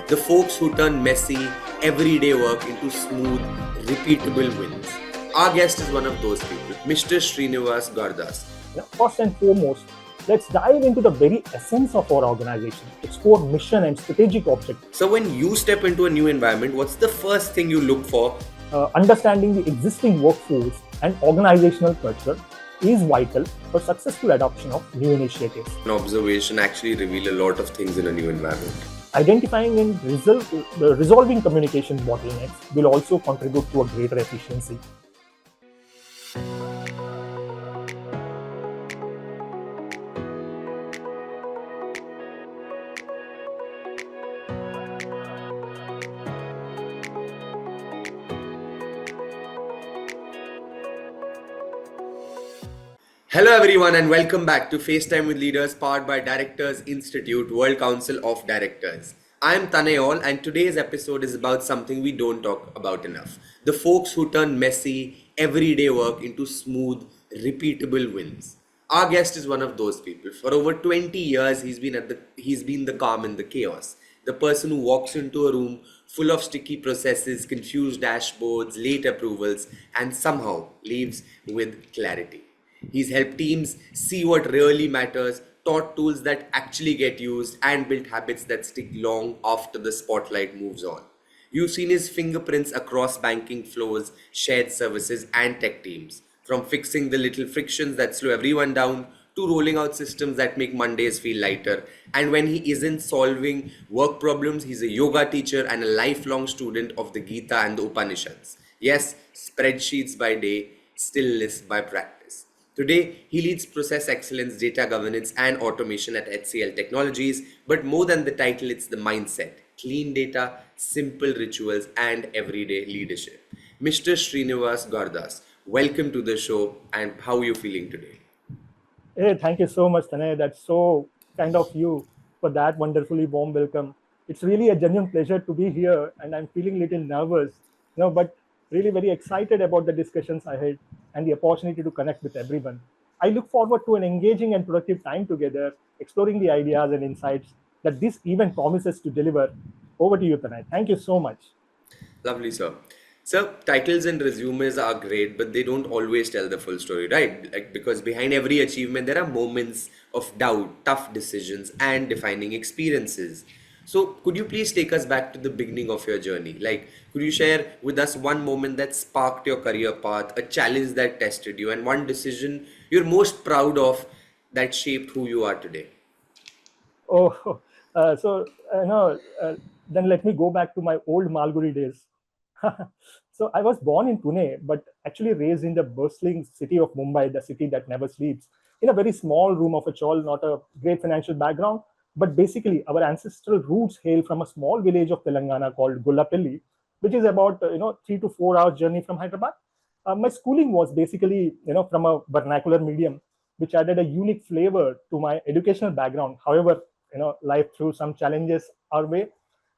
The folks who turn messy, everyday work into smooth, repeatable wins. Our guest is one of those people, Mr. Shrinivas Gardas. First and foremost, let's dive into the very essence of our organization, its core mission and strategic objective. So, when you step into a new environment, what's the first thing you look for? Understanding the existing workforce and organizational culture is vital for successful adoption of new initiatives. An observation actually reveal a lot of things in a new environment. Identifying and resolving communication bottlenecks will also contribute to a greater efficiency. Hello everyone and welcome back to FaceTime with Leaders powered by Directors Institute, World Council of Directors. I am Tanayol and today's episode is about something we don't talk about enough. The folks who turn messy, everyday work into smooth, repeatable wins. Our guest is one of those people. For over 20 years, he's been the calm in the chaos. The person who walks into a room full of sticky processes, confused dashboards, late approvals, and somehow leaves with clarity. He's helped teams see what really matters, taught tools that actually get used, and built habits that stick long after the spotlight moves on. You've seen his fingerprints across banking flows, shared services, and tech teams, from fixing the little frictions that slow everyone down to rolling out systems that make Mondays feel lighter. And when he isn't solving work problems, he's a yoga teacher and a lifelong student of the Gita and the Upanishads. Yes, spreadsheets by day, stillness by practice. Today, he leads process excellence, data governance, and automation at HCL Technologies. But more than the title, it's the mindset, clean data, simple rituals, and everyday leadership. Mr. Shrinivas Gardas, welcome to the show. And how are you feeling today? Hey, thank you so much, Tanay. That's so kind of you for that wonderfully warm welcome. It's really a genuine pleasure to be here, and I'm feeling a little nervous, but really very excited about the discussions ahead and the opportunity to connect with everyone. I look forward to an engaging and productive time together, exploring the ideas and insights that this event promises to deliver. Over to you, Tanay. Thank you so much. Lovely, sir. So, titles and resumes are great, but they don't always tell the full story, right? Because behind every achievement, there are moments of doubt, tough decisions, and defining experiences. So, could you please take us back to the beginning of your journey? Could you share with us one moment that sparked your career path, a challenge that tested you, and one decision you're most proud of that shaped who you are today? Oh, so no, then let me go back to my old Malguri days. So I was born in Pune, but actually raised in the bustling city of Mumbai, the city that never sleeps, in a very small room of a chawl, not a great financial background. But basically, our ancestral roots hail from a small village of Telangana called Gullapilli, which is about 3 to 4 hours journey from Hyderabad. My schooling was basically from a vernacular medium, which added a unique flavor to my educational background. However, life threw some challenges our way.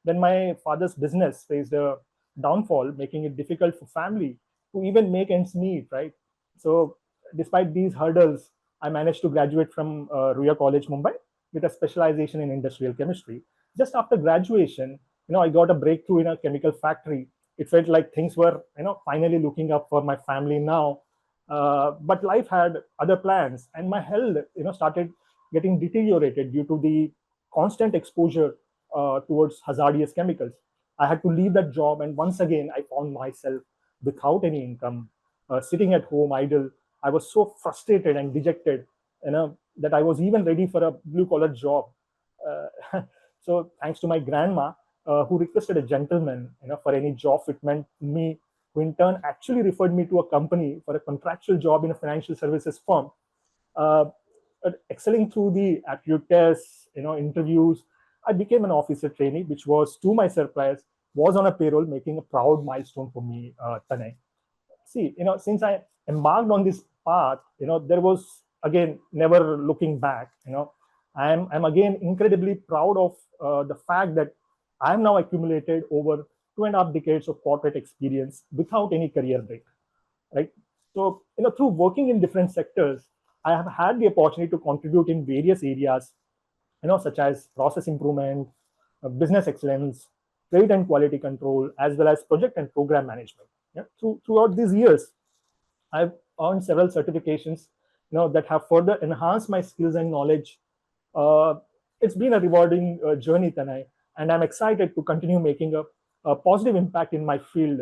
Then my father's business faced a downfall, making it difficult for family to even make ends meet, right? So despite these hurdles, I managed to graduate from Ruya College, Mumbai, with a specialization in industrial chemistry. Just after graduation, I got a breakthrough in a chemical factory. It felt like things were, finally looking up for my family now. But life had other plans, and my health, started getting deteriorated due to the constant exposure towards hazardous chemicals. I had to leave that job, and once again, I found myself without any income, sitting at home idle. I was so frustrated and dejected, that I was even ready for a blue collar job. So, thanks to my grandma, who requested a gentleman, for any job fitment in me, who in turn actually referred me to a company for a contractual job in a financial services firm. Uh, Excelling through the aptitude tests, interviews, I became an officer trainee, which was, to my surprise, was on a payroll, making a proud milestone for me, Tanay. See, since I embarked on this path, there was again never looking back. I'm again incredibly proud of the fact that I'm now accumulated over 2.5 decades of corporate experience without any career break, right? So, through working in different sectors, I have had the opportunity to contribute in various areas, such as process improvement, business excellence, credit and quality control, as well as project and program management. Yeah? Throughout these years, I've earned several certifications, that have further enhanced my skills and knowledge. Uh, it's been a rewarding journey, Tanai, and I'm excited to continue making a positive impact in my field.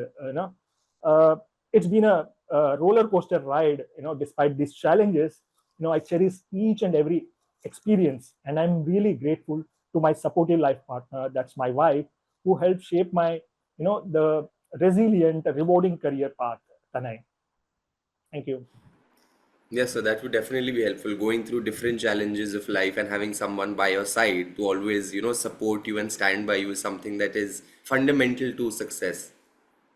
Uh, it's been a roller coaster ride. Despite these challenges, I cherish each and every experience, and I'm really grateful to my supportive life partner, that's my wife, who helped shape my, the resilient, rewarding career path. Tanai, thank you. Yes, so that would definitely be helpful. Going through different challenges of life and having someone by your side to always, support you and stand by you is something that is fundamental to success.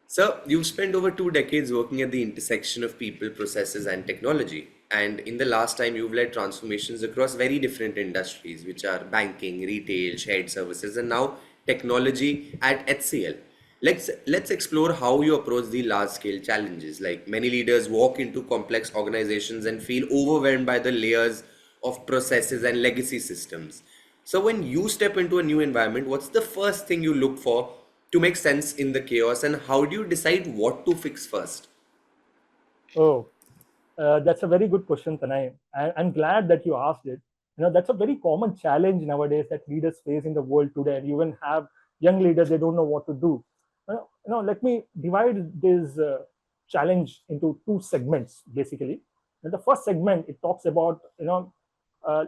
So, you've spent over 2 decades working at the intersection of people, processes, and technology. And in the last time, you've led transformations across very different industries, which are banking, retail, shared services, and now technology at HCL. Let's explore how you approach the large scale challenges. Like many leaders walk into complex organizations and feel overwhelmed by the layers of processes and legacy systems. So when you step into a new environment, what's the first thing you look for to make sense in the chaos, and how do you decide what to fix first? Oh, that's a very good question, Tanay. I'm glad that you asked it. That's a very common challenge nowadays that leaders face in the world today. And you even have young leaders, they don't know what to do. Let me divide this challenge into two segments, basically. And the first segment, it talks about,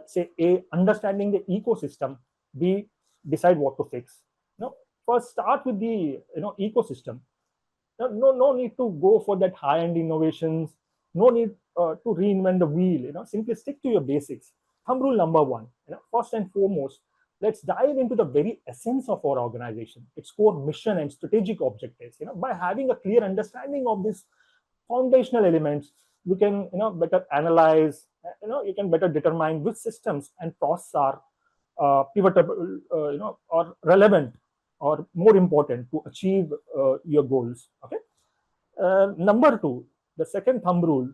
say, A, understanding the ecosystem, B, decide what to fix. First start with the, ecosystem. No need to go for that high end innovations. No need to reinvent the wheel. Simply stick to your basics. Thumb rule number one. First and foremost, let's dive into the very essence of our organization, its core mission and strategic objectives. By having a clear understanding of these foundational elements, we can better analyze. You can better determine which systems and processes are pivotal, or relevant or more important to achieve your goals. Okay. Number two, the second thumb rule: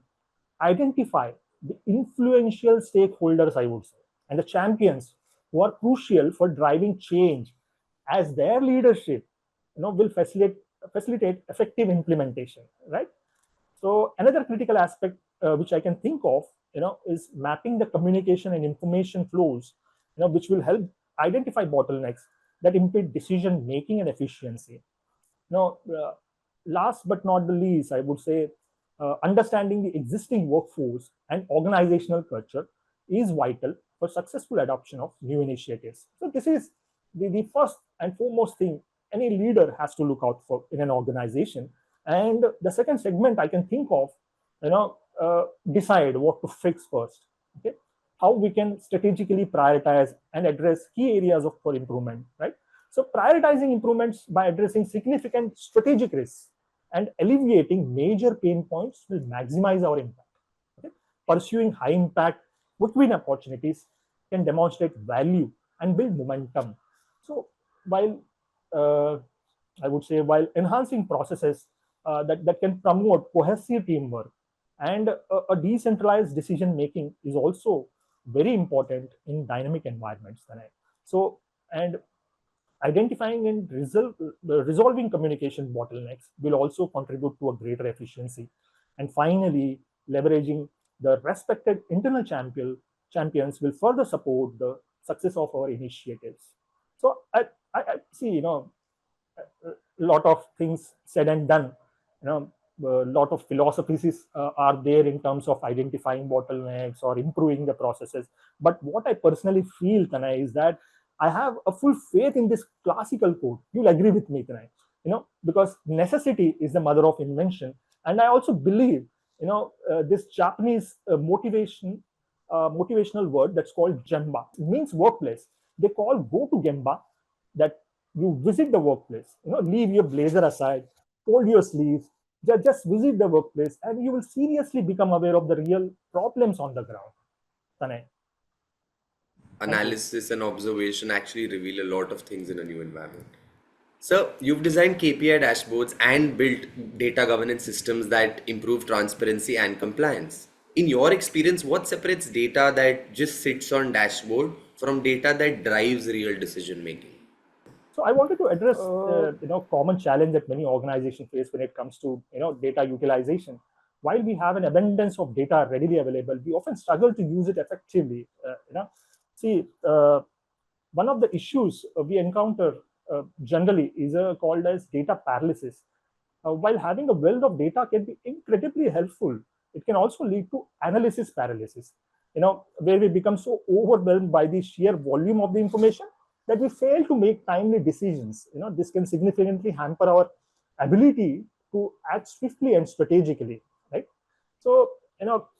identify the influential stakeholders, I would say, and the champions who are crucial for driving change, as their leadership, will facilitate effective implementation. Right. So another critical aspect which I can think of, is mapping the communication and information flows, which will help identify bottlenecks that impede decision making and efficiency. Now, last but not the least, I would say understanding the existing workforce and organizational culture is vital for successful adoption of new initiatives. So this is the first and foremost thing any leader has to look out for in an organization. And the second segment I can think of, decide what to fix first. Okay, how we can strategically prioritize and address key areas of for improvement. Right. So prioritizing improvements by addressing significant strategic risks and alleviating major pain points will maximize our impact. Okay? Pursuing high impact quick win opportunities can demonstrate value and build momentum. So while I would say while enhancing processes that can promote cohesive teamwork and a decentralized decision making is also very important in dynamic environments. So and identifying and resolving communication bottlenecks will also contribute to a greater efficiency. And finally, leveraging the respected internal champions will further support the success of our initiatives. So I see, a lot of things said and done. A lot of philosophies are there in terms of identifying bottlenecks or improving the processes. But what I personally feel, Tanay, is that I have a full faith in this classical code. You'll agree with me, Tanay. Because necessity is the mother of invention, and I also believe, this Japanese motivational word that's called Gemba. It means workplace. They call go to Gemba, that you visit the workplace, leave your blazer aside, fold your sleeves, just visit the workplace, and you will seriously become aware of the real problems on the ground. Tanay, thank you. Analysis and observation actually reveal a lot of things in a new environment. So, you've designed KPI dashboards and built data governance systems that improve transparency and compliance. In your experience, what separates data that just sits on dashboard from data that drives real decision making? So I wanted to address common challenge that many organizations face when it comes to data utilization. While we have an abundance of data readily available, we often struggle to use it effectively. See, one of the issues we encounter generally is called as data paralysis. While having a wealth of data can be incredibly helpful, it can also lead to analysis paralysis, where we become so overwhelmed by the sheer volume of the information that we fail to make timely decisions. This can significantly hamper our ability to act swiftly and strategically, right? So,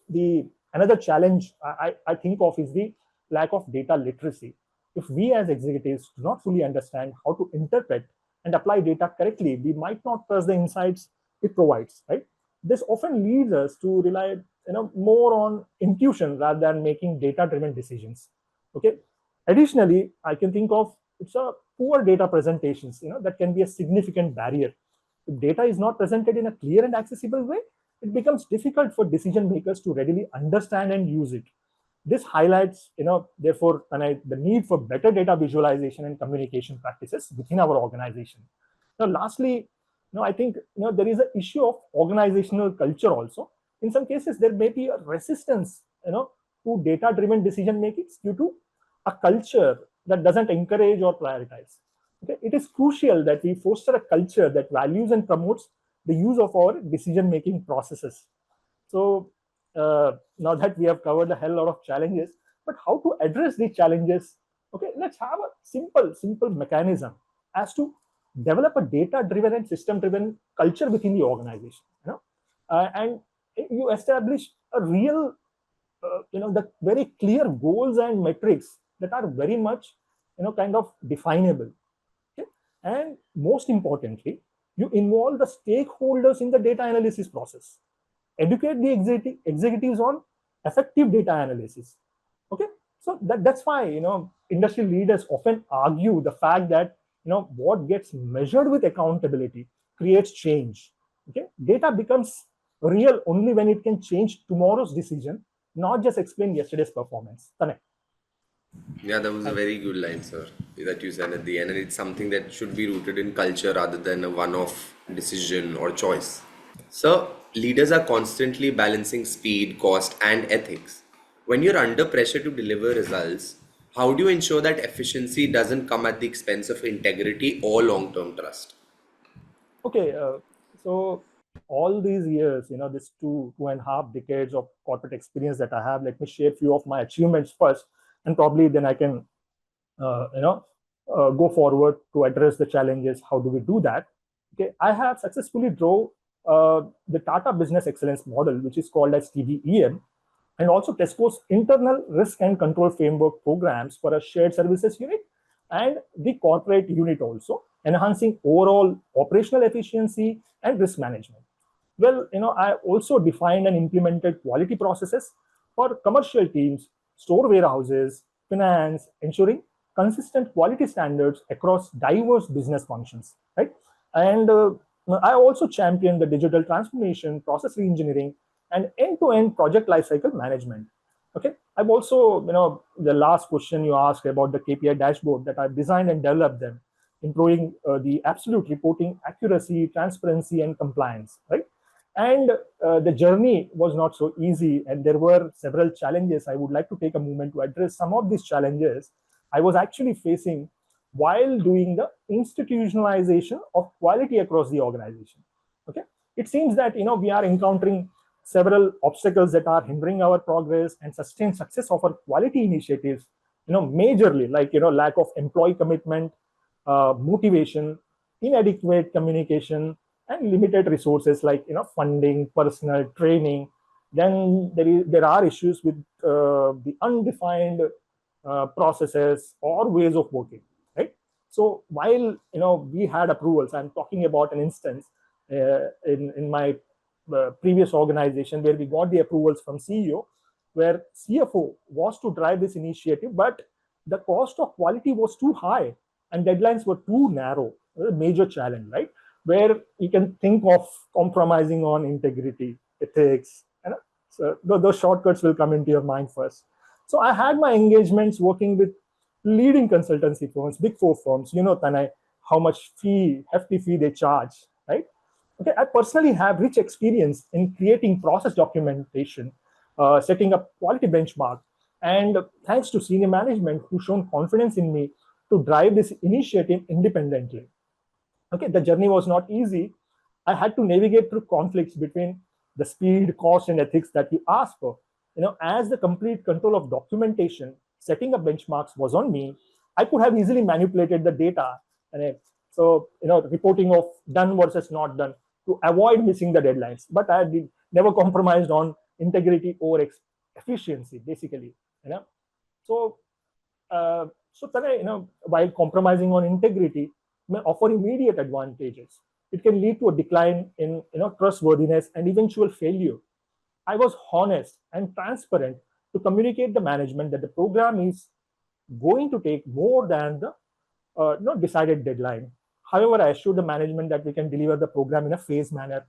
the another challenge I think of is the lack of data literacy. If we as executives do not fully understand how to interpret and apply data correctly, we might not trust the insights it provides, right? This often leads us to rely, more on intuition rather than making data-driven decisions. Okay. Additionally, I can think of it's a poor data presentations, that can be a significant barrier. If data is not presented in a clear and accessible way, it becomes difficult for decision makers to readily understand and use it. This highlights, therefore, the need for better data visualization and communication practices within our organization. Now, lastly, I think there is an issue of organizational culture also. In some cases, there may be a resistance, to data-driven decision making due to a culture that doesn't encourage or prioritize. Okay? It is crucial that we foster a culture that values and promotes the use of our decision-making processes. So now that we have covered a hell lot of challenges, but how to address these challenges? Okay, let's have a simple mechanism as to develop a data-driven and system-driven culture within the organization. And you establish a real, the very clear goals and metrics that are very much, kind of definable. Okay? And most importantly, you involve the stakeholders in the data analysis process. Educate the executives on effective data analysis. Okay, so that's why industry leaders often argue the fact that what gets measured with accountability creates change. Okay, data becomes real only when it can change tomorrow's decision, not just explain yesterday's performance. Tanay. Yeah, that was a very good line, sir, that you said at the end. And it's something that should be rooted in culture rather than a one off decision or choice. So, leaders are constantly balancing speed, cost, and ethics. When you're under pressure to deliver results, how do you ensure that efficiency doesn't come at the expense of integrity or long term trust? Okay, so all these years, this two and a half decades of corporate experience that I have, let me share a few of my achievements first, and probably then I can, go forward to address the challenges. How do we do that? Okay, I have successfully drove the Tata Business Excellence Model, which is called as TBEM, and also Tesco's internal risk and control framework programs for a shared services unit and the corporate unit also, enhancing overall operational efficiency and risk management. Well, I also defined and implemented quality processes for commercial teams, store warehouses, finance, ensuring consistent quality standards across diverse business functions, right? And I also championed the digital transformation, process reengineering, and end-to-end project lifecycle management. Okay, I've also, the last question you asked about the KPI dashboard that I've designed and developed them, improving the absolute reporting accuracy, transparency, and compliance, right? And the journey was not so easy, and there were several challenges. I would like to take a moment to address some of these challenges I was actually facing while doing the institutionalization of quality across the organization. Okay, it seems that we are encountering several obstacles that are hindering our progress and sustained success of our quality initiatives. Majorly like lack of employee commitment, motivation, inadequate communication, and limited resources like funding, personal training. Then there are issues with the undefined processes or ways of working, right? So while we had approvals, I'm talking about an instance in my previous organization where we got the approvals from CEO, where CFO was to drive this initiative, but the cost of quality was too high and deadlines were too narrow. A major challenge, right? Where you can think of compromising on integrity, ethics, so those shortcuts will come into your mind first. So I had my engagements working with leading consultancy firms, big four firms, Tanai, how much hefty fee they charge, right? Okay, I personally have rich experience in creating process documentation, setting up quality benchmark, and thanks to senior management who shown confidence in me to drive this initiative independently. Okay, the journey was not easy. I had to navigate through conflicts between the speed, cost, and ethics that you asked for. As the complete control of documentation, setting up benchmarks was on me. I could have easily manipulated the data, and reporting of done versus not done to avoid missing the deadlines. But I did never compromised on integrity or efficiency, basically. You know, so Tanay, while compromising on integrity, may offer immediate advantages. It can lead to a decline in trustworthiness and eventual failure. I was honest and transparent to communicate the management that the program is going to take more than the decided deadline. However, I assured the management that we can deliver the program in a phased manner.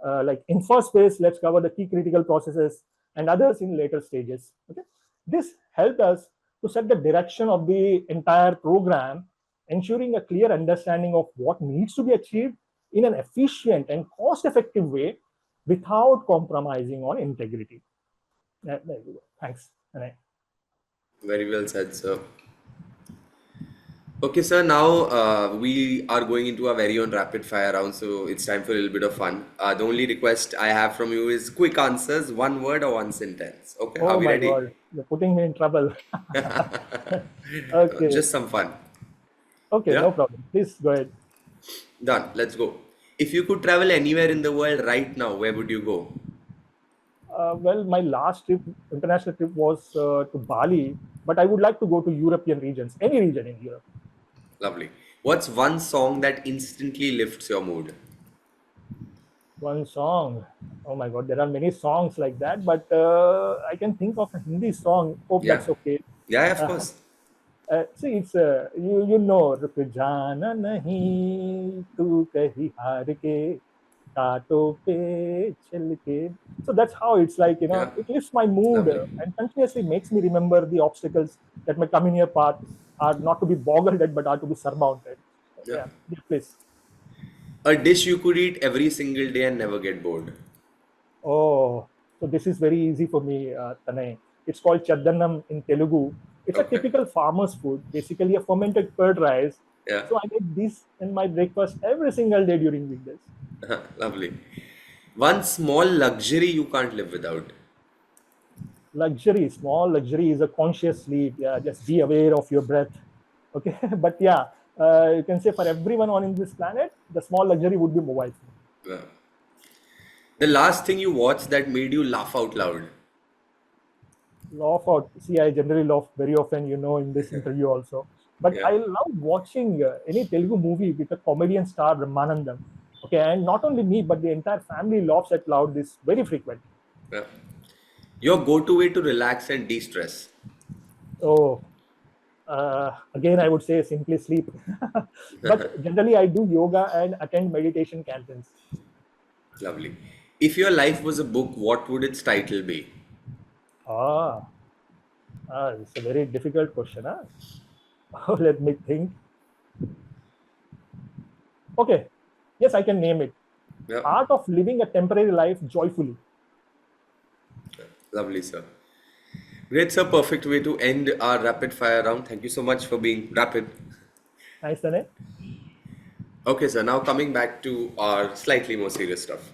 Like in first phase, let's cover the key critical processes and others in later stages. Okay, this helped us to set the direction of the entire program, ensuring a clear understanding of what needs to be achieved in an efficient and cost-effective way without compromising on integrity. There you go. Thanks. Very well said, sir. Okay, sir. Now we are going into a very own rapid fire round, so it's time for a little bit of fun. The only request I have from you is quick answers, one word or one sentence. Okay, are Oh we my ready? God, you're putting me in trouble. Okay, Just some fun. okay, Yeah, no problem. Please go ahead. done. Let's go. If you could travel anywhere in the world right now, where would you go? Well, my last trip, international trip, was to Bali, but I would like to go to European regions, any region in Europe. Lovely. What's one song that instantly lifts your mood? One song. Oh my God, there are many songs like that, but I can think of a Hindi song. Hope Yeah, that's okay. yeah, of Uh, course. See, it's you know, रुक जाना नहीं तू कहीं हार के कांटों पे चल के. So that's how it's like. Yeah, It lifts my mood lovely. and continuously makes me remember the obstacles that may come in your path are not to be boggled at, but are to be surmounted. Yeah. Yeah, please. A dish you could eat every single day and never get bored. Oh, so this is very easy for me, Tanay. It's called chaddanam in Telugu. It's a Okay. typical farmer's food, basically a fermented curd rice. Yeah, So I make this in my breakfast every single day during weekdays. lovely. One small luxury you can't live without. Luxury, small luxury is a conscious sleep. Yeah, just be aware of your breath. Okay, but yeah, you can say for everyone on in this planet, the small luxury would be mobile phone. Yeah. The last thing you watched that made you laugh out loud. Laugh out. See, I generally laugh very often, in this interview also. But Yeah, I love watching any Telugu movie with a comedian star Brahmanandam. Okay, and not only me, but the entire family laughs at loud. This very frequent. yeah. Your go-to way to relax and de-stress. So again, I would say simply sleep. But generally, I do yoga and attend meditation campaigns. Lovely. If your life was a book, what would its title be? Ah, it's a very difficult question. Huh? Let me think. Okay, yes, I can name it. Yeah, Art of living a temporary life joyfully. lovely, sir. Great, sir. Perfect way to end our rapid fire round. Thank you so much for being rapid. Nice, Tane. Okay, sir. Now coming back to our slightly more serious stuff.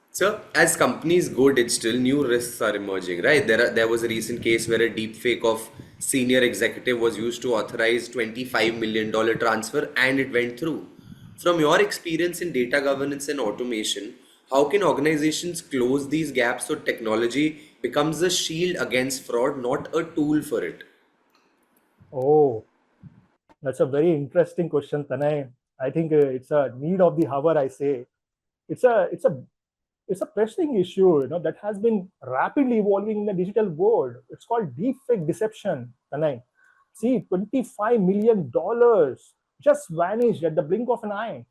So, as companies go digital, new risks are emerging, right? There was a recent case where a deep fake of senior executive was used to authorize $25 million transfer and it went through. From your experience in data governance and automation, how can organizations close these gaps so technology becomes a shield against fraud, not a tool for it? Oh, that's a very interesting question, Tanay. I think it's a need of the hour. I say it's a it's a it's a pressing issue, that has been rapidly evolving in the digital world. It's called deepfake deception, Tanay. See, $25 million just vanished at the blink of an eye.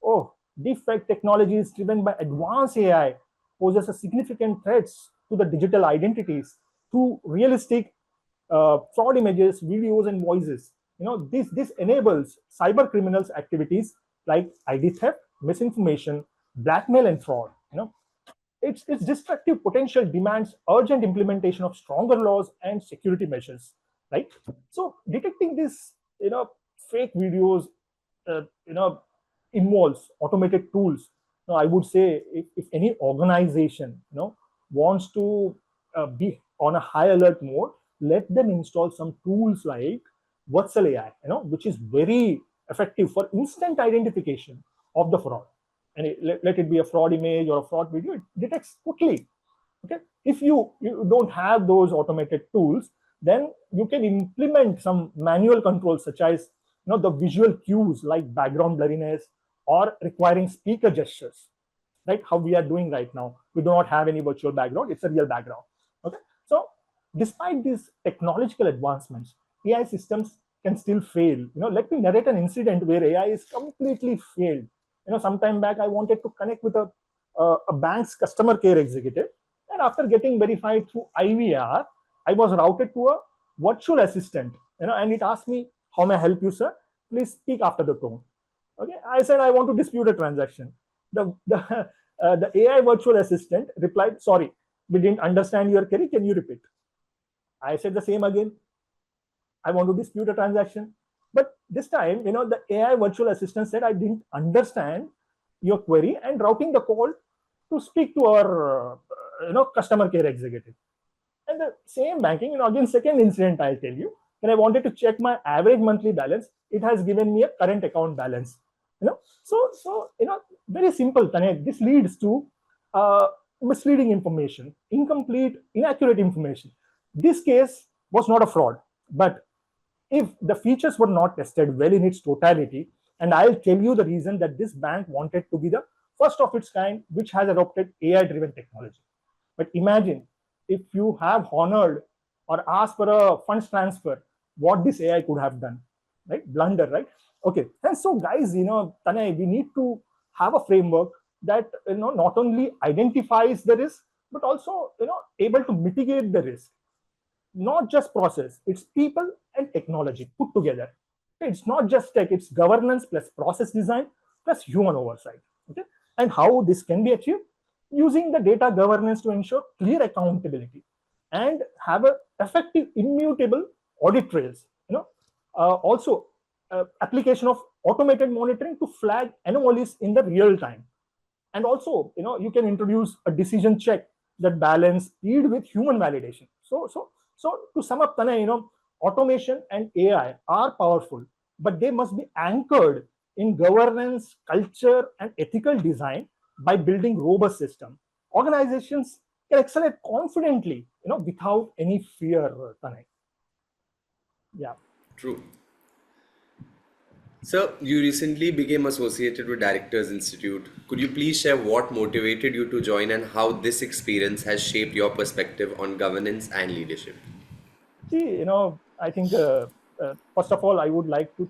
Oh, deepfake technology is driven by advanced AI poses a significant threats to the digital identities through realistic fraud images, videos, and voices. This enables cyber criminals activities like ID theft, misinformation, blackmail, and fraud. Its destructive potential demands urgent implementation of stronger laws and security measures, right? So detecting these, fake videos, uh, you know, involves automated tools. Now, I would say if any organization, wants to be on a high alert mode, let them install some tools like Virtual AI, which is very effective for instant identification of the fraud. And let it be a fraud image or a fraud video, it detects quickly. Okay, if you don't have those automated tools, then you can implement some manual controls, such as the visual cues like background blurriness or requiring speaker gestures, right? How we are doing right now, we do not have any virtual background, it's a real background. Okay, so despite these technological advancements, AI systems can still fail. Let me narrate an incident where AI is completely failed. Sometime back I wanted to connect with a bank's customer care executive, and after getting verified through IVR, I was routed to a virtual assistant, and it asked me, how may I help you, sir? Please speak after the tone. Okay, I said I want to dispute a transaction. The AI virtual assistant replied, sorry, we didn't understand your query. Can you repeat? I said the same again. I want to dispute a transaction. But this time, the AI virtual assistant said, I didn't understand your query, and routing the call to speak to our, customer care executive. And the same banking, again, second incident I'll tell you. When I wanted to check my average monthly balance, it has given me a current account balance. So very simple, Tane. This leads to misleading information, incomplete, inaccurate information. This case was not a fraud, but if the features were not tested well in its totality, and I'll tell you the reason that this bank wanted to be the first of its kind which has adopted AI driven technology. But imagine if you have honored or asked for a funds transfer, what this AI could have done, right? Blunder, right? Okay. And so, guys, Tanay, we need to have a framework that not only identifies the risk, but also able to mitigate the risk. Not just process, it's people and technology put together. It's not just tech, it's governance plus process design plus human oversight. Okay, and how this can be achieved? Using the data governance to ensure clear accountability and have a effective immutable audit trails. Also application of automated monitoring to flag anomalies in the real time. And also, you can introduce a decision check that balance speed with human validation. So to sum up, Tanay, automation and AI are powerful, but they must be anchored in governance, culture, and ethical design. By building robust system, organizations can accelerate confidently, without any fear, Tanay. Yeah. True. So, you recently became associated with Directors Institute. Could you please share what motivated you to join and how this experience has shaped your perspective on governance and leadership? See, I think first of all, I would like to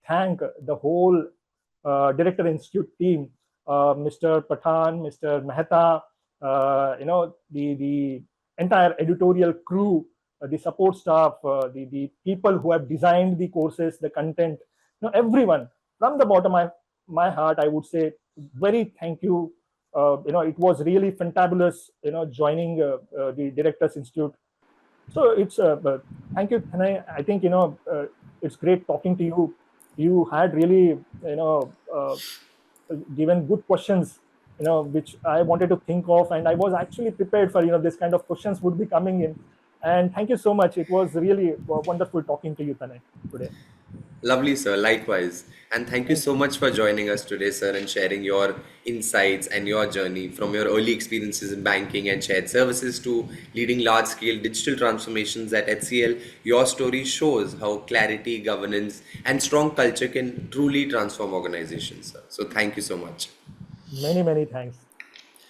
thank the whole Director Institute team, Mr. Pathan, Mr. Mehta, the entire editorial crew, the support staff, the people who have designed the courses, the content, everyone. From the bottom of my heart, I would say very thank you. It was really fantabulous, joining the Directors Institute. So it's thank you, and I think it's great talking to you. You had really given good questions, which I wanted to think of, and I was actually prepared for this kind of questions would be coming in. And thank you so much. It was really wonderful talking to you, Tanay, today. Lovely, sir. Likewise. And thank you Thank so you. much for joining us today, sir, and sharing your insights and your journey from your early experiences in banking and shared services to leading large scale digital transformations at HCL. Your story shows how clarity, governance, and strong culture can truly transform organizations, sir. So, thank you so much. Many many thanks.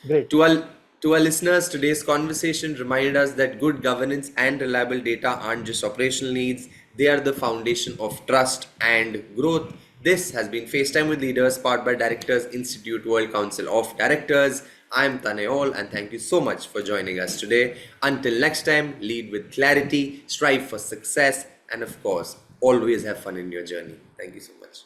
Great. To our, to our listeners, today's conversation reminded us that good governance and reliable data aren't just operational needs, they are the foundation of trust and growth. This has been FaceTime with Leaders, powered by Directors Institute World Council of Directors. I'm Taneol, and thank you so much for joining us today. Until next time, lead with clarity, strive for success, and of course, always have fun in your journey. Thank you so much.